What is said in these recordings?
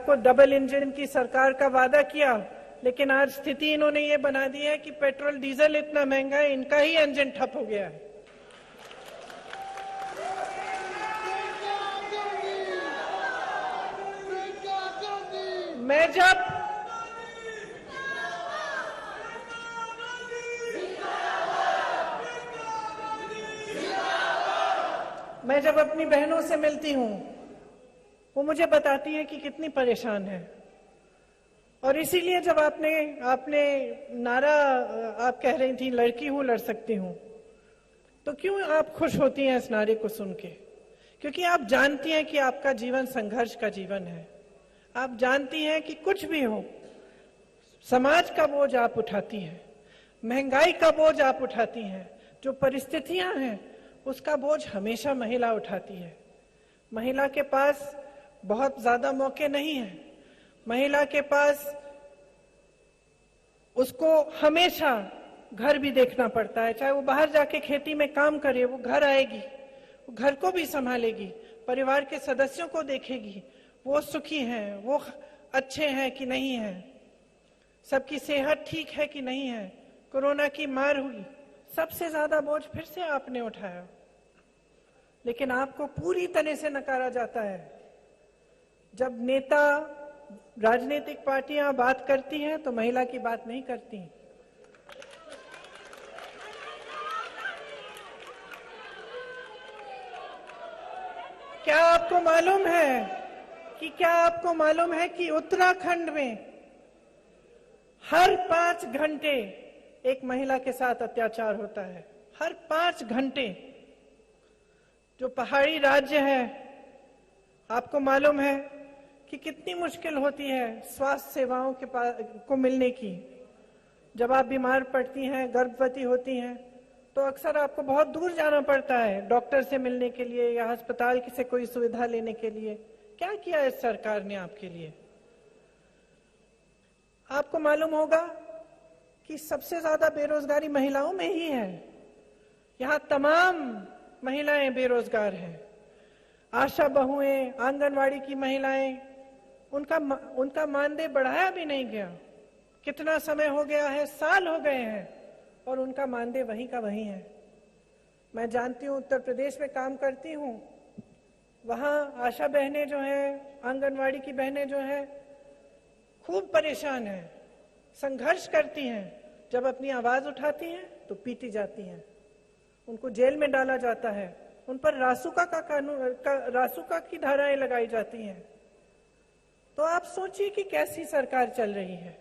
आपको double engine की सरकार का वादा किया, लेकिन आज स्थिति इन्होंने ये बना दी है कि पेट्रोल डीजल इतना महंगा है, इनका ही इंजन ठप हो गया है। मैं जब अपनी बहनों से मिलती हूँ, वो मुझे बताती है कि कितनी परेशान है। और इसीलिए जब आपने नारा आप कह रही थी, लड़की हूं लड़ सकती हूं, तो क्यों आप खुश होती हैं इस नारे को सुन के? क्योंकि आप जानती हैं कि आपका जीवन संघर्ष का जीवन है। आप जानती हैं कि कुछ भी हो, समाज का बोझ आप उठाती हैं, महंगाई का बोझ आप उठाती हैं, जो परिस्थितियां हैं उसका बोझ हमेशा महिला उठाती है। महिला के पास बहुत ज्यादा मौके नहीं है। महिला के पास उसको हमेशा घर भी देखना पड़ता है। चाहे वो बाहर जाके खेती में काम करे, वो घर आएगी, वो घर को भी संभालेगी, परिवार के सदस्यों को देखेगी, वो सुखी हैं, वो अच्छे हैं कि नहीं हैं, सबकी सेहत ठीक है कि नहीं है, कोरोना की मार हुई, सबसे ज्यादा बोझ फिर से आपने उठाया। लेकिन आपको पूरी तरह से नकारा जाता है। जब नेता, राजनीतिक पार्टियां बात करती हैं तो महिला की बात नहीं करती। क्या आपको मालूम है कि उत्तराखंड में हर 5 घंटे एक महिला के साथ अत्याचार होता है? हर 5 घंटे। जो पहाड़ी राज्य है, आपको मालूम है कि कितनी मुश्किल होती है स्वास्थ्य सेवाओं को मिलने की। जब आप बीमार पड़ती हैं, गर्भवती होती हैं, तो अक्सर आपको बहुत दूर जाना पड़ता है डॉक्टर से मिलने के लिए या अस्पताल से कोई सुविधा लेने के लिए। क्या किया इस सरकार ने आपके लिए? आपको मालूम होगा कि सबसे ज्यादा बेरोजगारी महिलाओं में ही है। यहाँ तमाम महिलाएं बेरोजगार हैं। आशा बहुएं, आंगनवाड़ी की महिलाएं, उनका मानदेय बढ़ाया भी नहीं गया। कितना समय हो गया है, साल हो गए हैं, और उनका मानदेय वही का वही है। मैं जानती हूँ, उत्तर प्रदेश में काम करती हूँ, वहां आशा बहनें जो हैं, आंगनवाड़ी की बहनें जो हैं, खूब परेशान हैं, संघर्ष करती हैं। जब अपनी आवाज उठाती हैं तो पीटी जाती हैं, उनको जेल में डाला जाता है, उन पर रासुका की धाराएं लगाई जाती हैं। तो आप सोचिए कि कैसी सरकार चल रही है।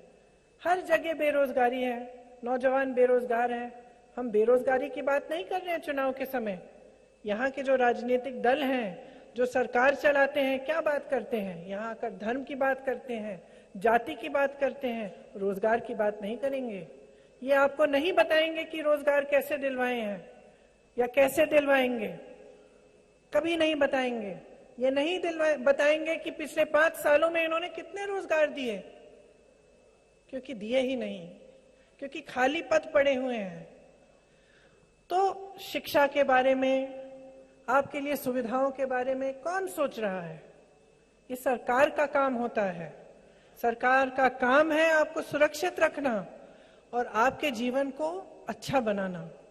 हर जगह बेरोजगारी है, नौजवान बेरोजगार हैं। हम बेरोजगारी की बात नहीं कर रहे हैं चुनाव के समय। यहाँ के जो राजनीतिक दल हैं, जो सरकार चलाते हैं, क्या बात करते हैं? यहाँ का धर्म की बात करते हैं, जाति की बात करते हैं, रोजगार की बात नहीं करेंगे। ये आपको नहीं बताएंगे कि रोजगार कैसे दिलवाए हैं या कैसे दिलवाएंगे, कभी नहीं बताएंगे। ये नहीं बताएंगे कि पिछले 5 सालों में इन्होंने कितने रोजगार दिए, क्योंकि दिए ही नहीं, क्योंकि खाली पद पड़े हुए हैं। तो शिक्षा के बारे में, आपके लिए सुविधाओं के बारे में कौन सोच रहा है? ये सरकार का काम होता है। सरकार का काम है आपको सुरक्षित रखना और आपके जीवन को अच्छा बनाना।